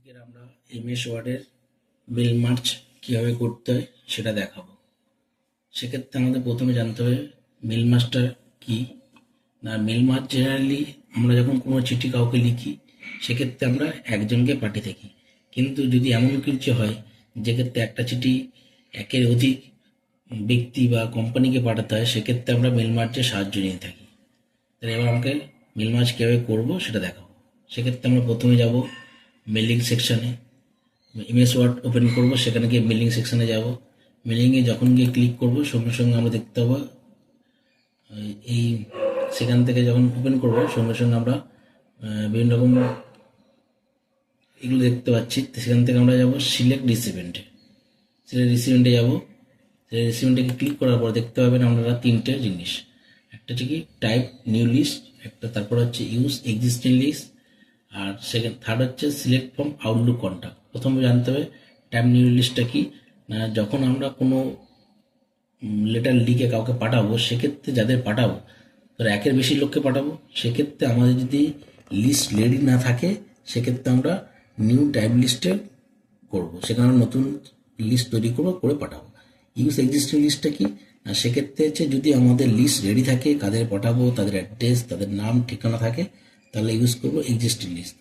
আজকের আমরা এমএস ওয়ার্ডের মেল মার্চ কীভাবে করতে হয় সেটা দেখাবো। সেক্ষেত্রে আমাদের প্রথমে জানতে হবে মেল মার্চটা কী। না, মেল মার্চ জেনারেলি আমরা যখন কোনো চিঠি কাউকে লিখি সেক্ষেত্রে আমরা একজনকে পাঠিয়ে থাকি, কিন্তু যদি এমন কিছু হয় যেক্ষেত্রে একটা চিঠি একের অধিক ব্যক্তি বা কোম্পানিকে পাঠাতে হয় সেক্ষেত্রে আমরা মেল মার্চের সাহায্য নিয়ে থাকি। তাহলে এবার আমাকে মেল মার্চ কীভাবে করবো সেটা দেখাবো। সেক্ষেত্রে আমরা প্রথমে যাব মেলিং সেকশানে, এমএস ওয়ার্ড ওপেন করব, সেখানে গিয়ে মেলিং সেকশানে যাব। মেলিংয়ে যখন গিয়ে ক্লিক করব সঙ্গে সঙ্গে আমরা দেখতে পাবো এই সেখান থেকে যখন ওপেন করব সঙ্গে সঙ্গে আমরা বিভিন্ন রকম এগুলো দেখতে পাচ্ছি। সেখান থেকে আমরা যাব সিলেক্ট রিসিপেন্টে, যাবো। সেই রিসিপেন্টে ক্লিক করার পর দেখতে পাবেন আপনারা তিনটে জিনিস। একটা হচ্ছে কি টাইপ নিউ লিস্ট, একটা তারপর হচ্ছে ইউজ এক্সিস্টিং লিস্ট, আর সেকেন্ড থার্ড হচ্ছে সিলেক্ট ফ্রম আউটলুক কন্ট্যাক্ট। প্রথমে জানতে হবে টাইপ নিউ লিস্টটা কি। না, যখন আমরা কোনো লেটার লিখে কাউকে পাঠাবো সেক্ষেত্রে যাদের পাঠাবো ধর একের বেশি লোককে পাঠাবো, সেক্ষেত্রে আমাদের যদি লিস্ট রেডি না থাকে সেক্ষেত্রে আমরা নিউ টাইপ লিস্টে করবো, সেখানে আমরা নতুন লিস্ট তৈরি করবো, করে পাঠাবো। ইউজ এক্সিস্টিং লিস্টটা কি না, সেক্ষেত্রে হচ্ছে যদি আমাদের লিস্ট রেডি থাকে কাদের পাঠাবো তাদের অ্যাড্রেস তাদের নাম ঠিকানা থাকে তাহলে ইউজ করবো এক্সিস্টিং লিস্ট।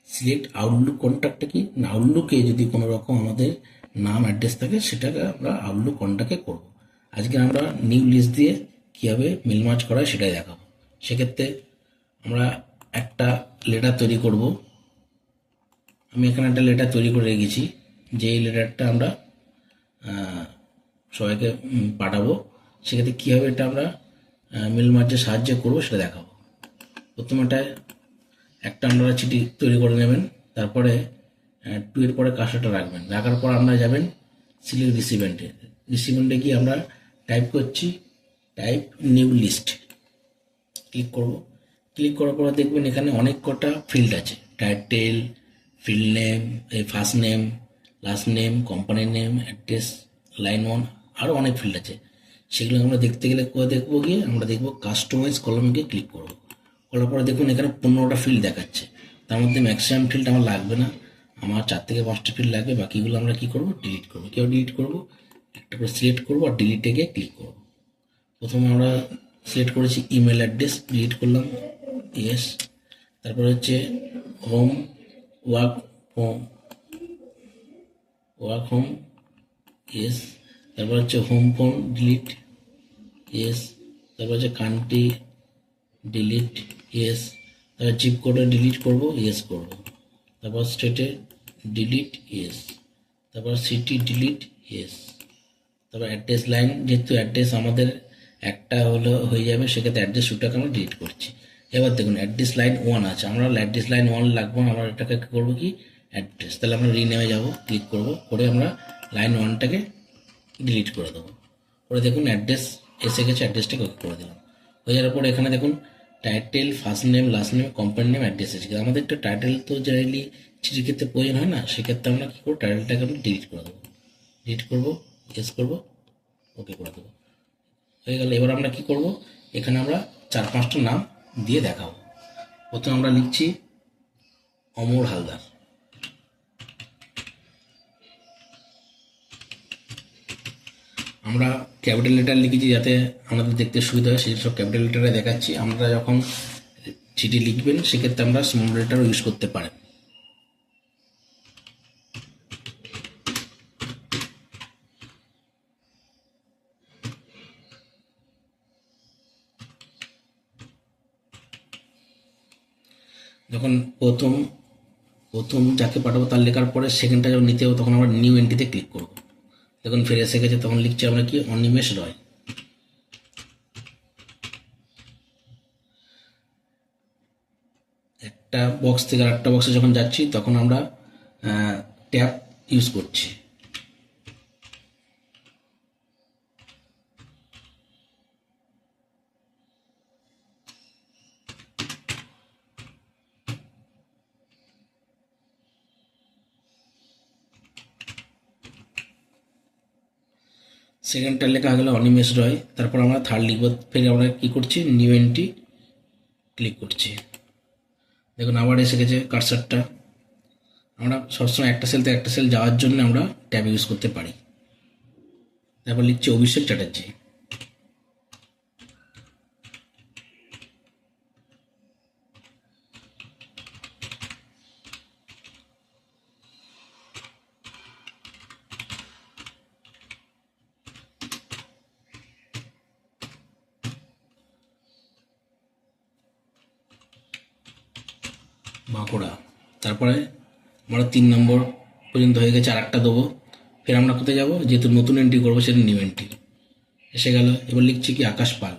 সিলেক্ট আউটলুক কন্ট্যাক্টটা কি না, আউটলুকে যদি কোনো রকম আমাদের নাম অ্যাড্রেস থাকে সেটাকে আমরা আউটলুক কন্ট্যাক্টে করব। আজকে আমরা নিউ লিস্ট দিয়ে কীভাবে মেল মার্চ করা হয় সেটাই দেখাবো। সেক্ষেত্রে আমরা একটা লেটার তৈরি করব। আমি এখানে একটা লেটার তৈরি করে রেখেছি, যে এই লেটারটা আমরা সবাইকে পাঠাবো। সেক্ষেত্রে কীভাবে এটা আমরা মেল মার্চের সাহায্যে করবো সেটা দেখাবো। প্রথমে একটা আপনারা চিঠি তৈরি করে নেবেন, তারপরে 2 এর পরে কার্সরটা রাখবেন, রাখার পর আমরা যাবেন সিলেক্ট রিসিপেন্টে গিয়ে আমরা টাইপ করছি টাইপ নিউ লিস্ট, ক্লিক করব। ক্লিক করার পর দেখবেন এখানে অনেক কটা ফিল্ড আছে, title, field name, first name, last name, company name, address, line 1, আরও অনেক ফিল্ড আছে। সেগুলো আমরা দেখতে গেলে দেখবো গিয়ে আমরা দেখবো কাস্টমাইজ কলমে গিয়ে ক্লিক করবো। করার পরে দেখুন এখানে 15টা ফিল্ড দেখাচ্ছে, তার মধ্যে ম্যাক্সিমাম ফিল্ড আমার লাগবে না, আমার 4 থেকে 5টা ফিল্ড লাগবে। বাকিগুলো আমরা কি করব, ডিলিট করবো। কেউ ডিলিট করবো, একটা করে সিলেক্ট করবো আর ডিলিটে গিয়ে ক্লিক করবো। প্রথমে আমরা সিলেক্ট করেছি ইমেল অ্যাড্রেস, ডিলিট করলাম, ইয়েস। তারপরে হচ্ছে হোম ওয়ার্ক হোম, ইয়েস। তারপর হচ্ছে হোম ফোন, ডিলিট, ইয়েস। তারপর হচ্ছে কান্ট্রি, ডিলিট, ইয়েস। তারপর জিপ কোডে ডিলিট করব, ইয়েস করব। তারপর স্টেটে ডিলিট, ইয়েস। তারপর সিটি ডিলিট, ইয়েস। তারপর অ্যাড্রেস লাইন, যেহেতু অ্যাড্রেস আমাদের একটা হয়ে যাবে সেক্ষেত্রে অ্যাড্রেস শুটাকে আমরা ডিলিট করছি। এবার দেখুন অ্যাড্রেস লাইন 1 আছে, আমরা অ্যাড্রেস লাইন 1 লাগবো না, আমরা এটাকে কী করবো কি অ্যাড্রেস, তাহলে আমরা রিনেমে যাব, ক্লিক করব, করে আমরা লাইন 1টাকে ডিলিট করে দেবো। করে দেখুন অ্যাড্রেস এসে গেছে, অ্যাড্রেসটাকে ওকে করে দিলাম। হয়ে যাওয়ার পরে এখানে দেখুন title, first name, last name, company name, address এসে গেছে। আমাদের একটা টাইটেল তো জেনারেলি চিঠির ক্ষেত্রে প্রয়োজন হয় না, সেক্ষেত্রে আমরা কী করবো টাইটেলটাকে আমরা ডিলিট করে দেবো, ডিলিট করবো, ইয়েস করবো, ওকে করে দেবো। হয়ে গেল। এবার আমরা কি করব, এখানে আমরা 4-5টা নাম দিয়ে দেখাবো। প্রথমে আমরা লিখছি অমর হালদার, আমরা ক্যাপিটাল লেটার লিখেছি যাতে আমাদের দেখতে সুবিধা হয়, সেই সব ক্যাপিটাল লেটারে দেখাচ্ছি। আমরা যখন চিঠি লিখবেন সেক্ষেত্রে আমরা স্মল লেটারও ইউজ করতে পারেন। যখন প্রথম যাকে পাঠাবো তার লেখার পরে সেকেন্ডটা যখন নিতে হবে তখন আমরা নিউ এন্ট্রিতে ক্লিক করব। যখন ফিরে এসে গেছে তখন লিখছি আমরা কি অনিমেষ রয়। একটা বক্স থেকে আরেকটা বক্সে যখন যাচ্ছি তখন আমরা ট্যাব ইউজ করছি। সেকেন্ডটা লেখা হয়ে গেল অনিমেষ রয়, তারপর আমরা থার্ড লিখব, ফের আমরা কী করছি নিউ এন্ট্রি ক্লিক করছি। দেখুন আবার এসে গেছে কার্সারটা, আমরা সবসময় একটা সেল থেকে একটা সেল যাওয়ার জন্য আমরা ট্যাব ইউজ করতে পারি। তারপর লিখছি অভিষেক চ্যাটার্জি। বাঁকুড়া। তারপরে আমরা 3 নম্বর পর্যন্ত হয়ে গেছে, আর একটা দেবো। ফের আমরা কোথায় যাবো, যেহেতু নতুন এন্ট্রি করবো সেটা নিউ এন্ট্রি এসে গেল। এবার লিখছি কি আকাশ পাল।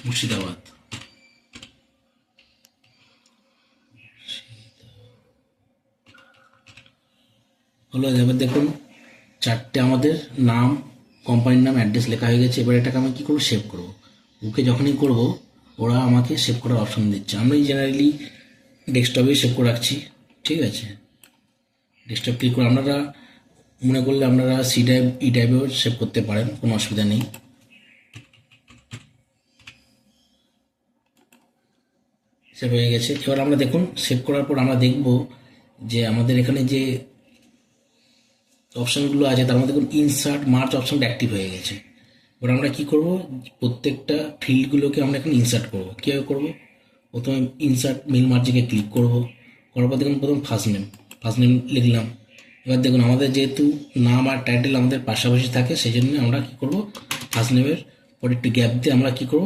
মুর্শিদাবাদ। হলো, এবার দেখুন 4টে আমাদের নাম, কোম্পানির নাম, অ্যাড্রেস লেখা হয়ে গেছে। এবার এটাকে আমি কী করবো, সেভ করবো। ওকে যখনই করব ওরা আমাকে সেভ করার অপশন দিচ্ছে। আমি জেনারেলি ডেস্কটপেই সেভ করে রাখছি, ঠিক আছে। ডেস্কটপ ক্লিক করে আপনারা মনে করলে আপনারা সি ড্রাইভ, ই ড্রাইভেও সেভ করতে পারেন, কোনো অসুবিধা নেই। সেভ হয়ে গেছে। এবার আমরা দেখুন সেভ করার পর আমরা দেখব যে আমাদের এখানে যে অপশানগুলো আছে তার মধ্যে দেখুন ইনসার্ট মার্চ অপশানটা অ্যাক্টিভ হয়ে গেছে। এবার আমরা কী করব, প্রত্যেকটা ফিল্ডগুলোকে আমরা এখানে ইনসার্ট করব। কীভাবে করব, প্রথমে ইনসার্ট মেল মার্জিকে ক্লিক করব। করার পর দেখুন প্রথম ফার্স্ট নেম লিখলাম। এবার দেখুন আমাদের যেহেতু নাম আর টাইটেল আমাদের পাশাপাশি থাকে, সেই জন্য আমরা কী করব, ফার্স্ট নেমের পরে একটু গ্যাপ দিয়ে আমরা কী করব,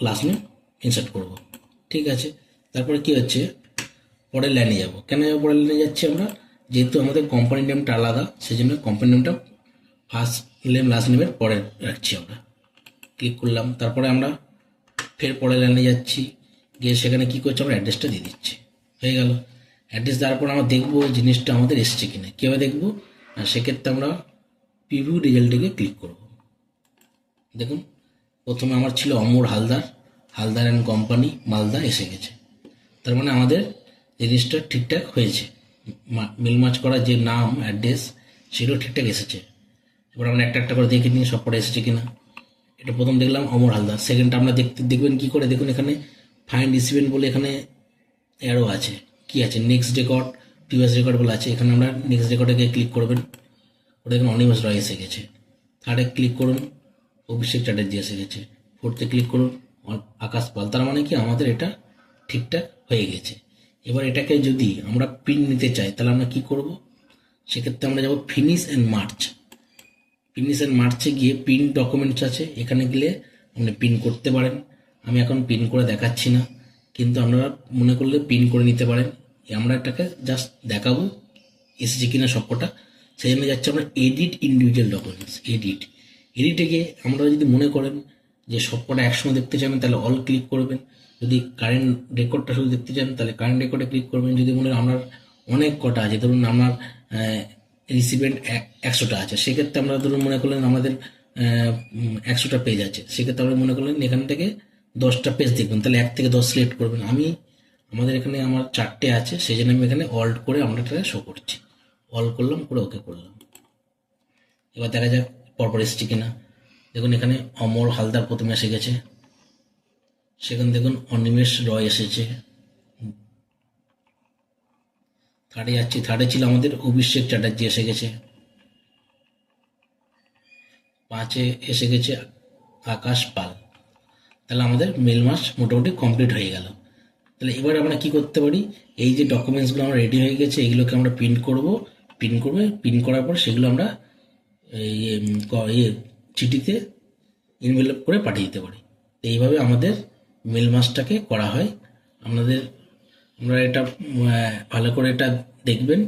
লাস্ট নেম ইনসার্ট করব, ঠিক আছে। তারপরে কী হচ্ছে, পরের লাইনে যাব। কেন যাবো পরের লাইনে যাচ্ছি আমরা, যেহেতু আমাদের কোম্পানি নেমটা আলাদা, সেই জন্য কোম্পানি নেমটা ফার্স্ট নেম লাস্ট নেমের পরে রাখছি। আমরা ক্লিক করলাম, তারপরে আমরা ফের পরের লাইনে যাচ্ছি, গিয়ে সেখানে কী করছি, আমরা অ্যাড্রেসটা দিয়ে দিচ্ছি। হয়ে গেল। অ্যাড্রেস দেওয়ার পর আমরা দেখবো জিনিসটা আমাদের এসছে কিনা। কীভাবে দেখবো, আর সেক্ষেত্রে আমরা প্রিভিউ রেজাল্টটিকে ক্লিক করব। দেখুন প্রথমে আমার ছিল অমর হালদার অ্যান্ড কোম্পানি মালদা এসে গেছে। তার মানে আমাদের জিনিসটা ঠিকঠাক হয়েছে, মিল ম্যাচ করা যে নাম অ্যাড্রেস সেটাও ঠিকঠাক এসেছে। এবার আমরা একটা একটা করে দেখে নিই সব কটা এসেছে কিনা। এটা প্রথম দেখলাম অমর হালদার। সেকেন্ডটা আমরা দেখবেন কি করে, দেখুন এখানে ফাইন্ড রিসিভেন্ট বলে এখানে অ্যারো আছে, কি আছে, নেক্সট রেকর্ড, প্রিভিয়াস রেকর্ড বলে আছে। এখানে আমরা নেক্সট রেকর্ডে গিয়ে ক্লিক করবেন, ওটা এখানে অনিমেষ রয় এসে গেছে। থার্ডে ক্লিক করুন, অভিষেক চ্যাটার্জি এসে গেছে। ফোর্থে ক্লিক করুন, আকাশ পাল। তার মানে কি আমাদের এটা ঠিকঠাক হয়ে গেছে। এবার এটাকে যদি আমরা প্রিন্ট নিতে চাই তাহলে আমরা কি করব, সেক্ষেত্রে আমরা যাব finish and March. Finish and মার্চে গিয়ে প্রিন্ট ডকুমেন্টস আছে, এখানে গেলে আপনি প্রিন্ট করতে পারেন। আমি এখন প্রিন্ট করে দেখাচ্ছি না, কিন্তু আপনারা মনে করলে প্রিন্ট করে নিতে পারেন। আমরা এটাকে জাস্ট দেখাবো এসেছে কিনা সবকটা। সেই জন্য যাচ্ছে আমরা এডিট ইন্ডিভিজুয়াল ডকুমেন্টস, এডিটে গিয়ে আমরা যদি মনে করেন যে সবকটা একসঙ্গে দেখতে চান তাহলে অল ক্লিক করবেন। যদি কারেন্ট রেকর্ডটা শুধু দেখতে চান তাহলে কারেন্ট রেকর্ডে ক্লিক করবেন। যদি মনে হয় আপনার অনেক কটা আছে, ধরুন আপনার রিসিভেন্ট 100টা আছে, সেক্ষেত্রে আমরা ধরুন মনে করলেন আমাদের 100টা পেজ আছে, সেক্ষেত্রে আমরা মনে করলেন এখান থেকে 10টা পেজ দেখবেন, তাহলে 1 থেকে 10 সিলেক্ট করবেন। আমাদের এখানে আমার 4টে আছে, সেই জন্য আমি এখানে অল্ট করে আমরা এটা শো করছি। অল করলাম, করে ওকে করলাম। এবার দেখা যাক পরপর এসেছে কিনা। দেখুন এখানে অমর হালদার প্রথমে এসে গেছে, সেখানে দেখুন অনিমেষ রয় এসেছে। থার্ডে যাচ্ছি, থার্ডে ছিল আমাদের অভিষেক চ্যাটার্জি এসে গেছে। 5-এ এসে গেছে আকাশ পাল। তাহলে আমাদের মেল মাস মোটামুটি কমপ্লিট হয়ে গেল। তাহলে এবার আমরা কি করতে পারি, এই যে ডকুমেন্টসগুলো আমরা রেডি হয়ে গেছে এগুলোকে আমরা প্রিন্ট করার পর সেগুলো আমরা চিঠিতে ইনভেলপ করে পাঠিয়ে দিতে পারি। তো এইভাবে আমাদের মেল মাসটাকে করা হয়। আমরা এটা ভালো করে এটা দেখবেন।